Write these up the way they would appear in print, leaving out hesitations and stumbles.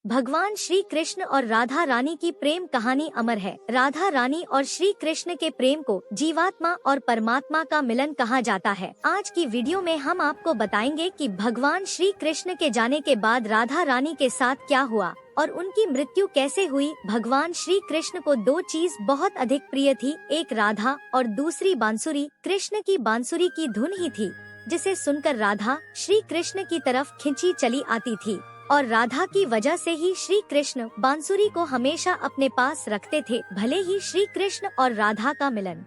भगवान श्री कृष्ण और राधा रानी की प्रेम कहानी अमर है। राधा रानी और श्री कृष्ण के प्रेम को जीवात्मा और परमात्मा का मिलन कहा जाता है। आज की वीडियो में हम आपको बताएंगे कि भगवान श्री कृष्ण के जाने के बाद राधा रानी के साथ क्या हुआ और उनकी मृत्यु कैसे हुई। भगवान श्री कृष्ण को दो चीज बहुत अधिक प्रिय थी, एक राधा और दूसरी बांसुरी। कृष्ण की बांसुरी की धुन ही थी जिसे सुनकर राधा श्री कृष्ण की तरफ खिंची चली आती थी और राधा की वजह से ही श्री कृष्ण बांसुरी को हमेशा अपने पास रखते थे। भले ही श्री कृष्ण और राधा का मिलन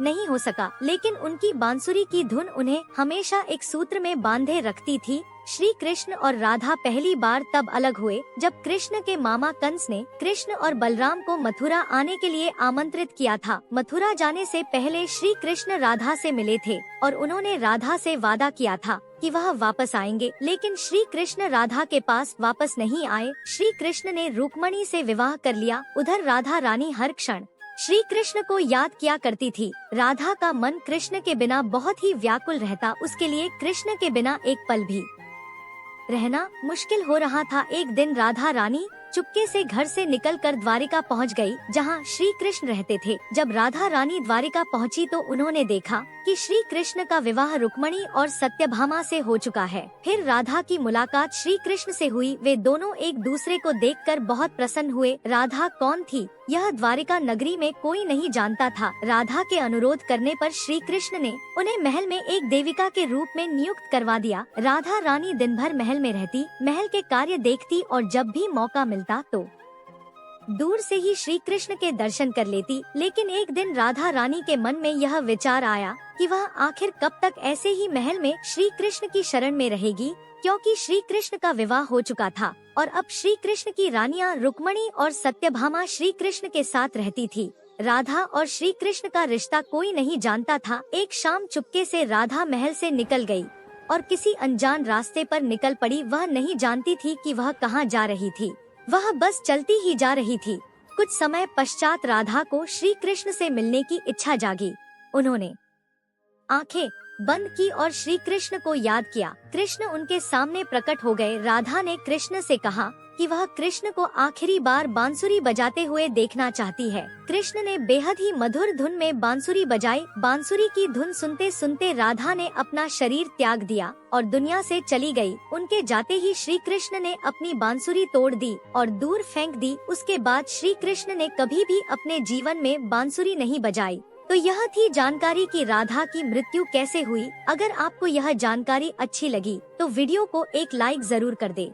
नहीं हो सका, लेकिन उनकी बांसुरी की धुन उन्हें हमेशा एक सूत्र में बांधे रखती थी। श्री कृष्ण और राधा पहली बार तब अलग हुए जब कृष्ण के मामा कंस ने कृष्ण और बलराम को मथुरा आने के लिए आमंत्रित किया था। मथुरा जाने से पहले श्री कृष्ण राधा से मिले थे और उन्होंने राधा से वादा किया था कि वह वापस आएंगे, लेकिन श्री कृष्ण राधा के पास वापस नहीं आए। श्री कृष्ण ने रुक्मणी से विवाह कर लिया। उधर राधा रानी हर क्षण श्री कृष्ण को याद किया करती थी। राधा का मन कृष्ण के बिना बहुत ही व्याकुल रहता, उसके लिए कृष्ण के बिना एक पल भी रहना मुश्किल हो रहा था। एक दिन राधा रानी चुपके से घर से निकलकर द्वारिका पहुंच गई, जहां श्री कृष्ण रहते थे। जब राधा रानी द्वारिका पहुंची तो उन्होंने देखा कि श्री कृष्ण का विवाह रुक्मणी और सत्यभामा से हो चुका है। फिर राधा की मुलाकात श्री कृष्ण से हुई। वे दोनों एक दूसरे को देखकर बहुत प्रसन्न हुए। राधा कौन थी यह द्वारिका नगरी में कोई नहीं जानता था। राधा के अनुरोध करने पर श्री कृष्ण ने उन्हें महल में एक देविका के रूप में नियुक्त करवा दिया। राधा रानी दिन भर महल में रहती, महल के कार्य देखती और जब भी मौका मिलता तो दूर से ही श्री कृष्ण के दर्शन कर लेती। लेकिन एक दिन राधा रानी के मन में यह विचार आया कि वह आखिर कब तक ऐसे ही महल में श्री कृष्ण की शरण में रहेगी, क्योंकि श्री कृष्ण का विवाह हो चुका था और अब श्री कृष्ण की रानियां रुक्मणी और सत्यभामा श्री कृष्ण के साथ रहती थी। राधा और श्री कृष्ण का रिश्ता कोई नहीं जानता था। एक शाम चुपके से राधा महल से निकल गई और किसी अनजान रास्ते पर निकल पड़ी। वह नहीं जानती थी कि वह कहाँ जा रही थी, वह बस चलती ही जा रही थी। कुछ समय पश्चात राधा को श्री कृष्ण से मिलने की इच्छा जागी। उन्होंने आंखें बंद की और श्री कृष्ण को याद किया। कृष्ण उनके सामने प्रकट हो गए। राधा ने कृष्ण से कहा कि वह कृष्ण को आखिरी बार बांसुरी बजाते हुए देखना चाहती है। कृष्ण ने बेहद ही मधुर धुन में बांसुरी बजाई। बांसुरी की धुन सुनते सुनते राधा ने अपना शरीर त्याग दिया और दुनिया से चली गई। उनके जाते ही श्री कृष्ण ने अपनी बांसुरी तोड़ दी और दूर फेंक दी। उसके बाद श्री कृष्ण ने कभी भी अपने जीवन में बांसुरी नहीं बजाई। तो यह थी जानकारी कि राधा की मृत्यु कैसे हुई। अगर आपको यह जानकारी अच्छी लगी तो वीडियो को एक लाइक जरूर कर दे।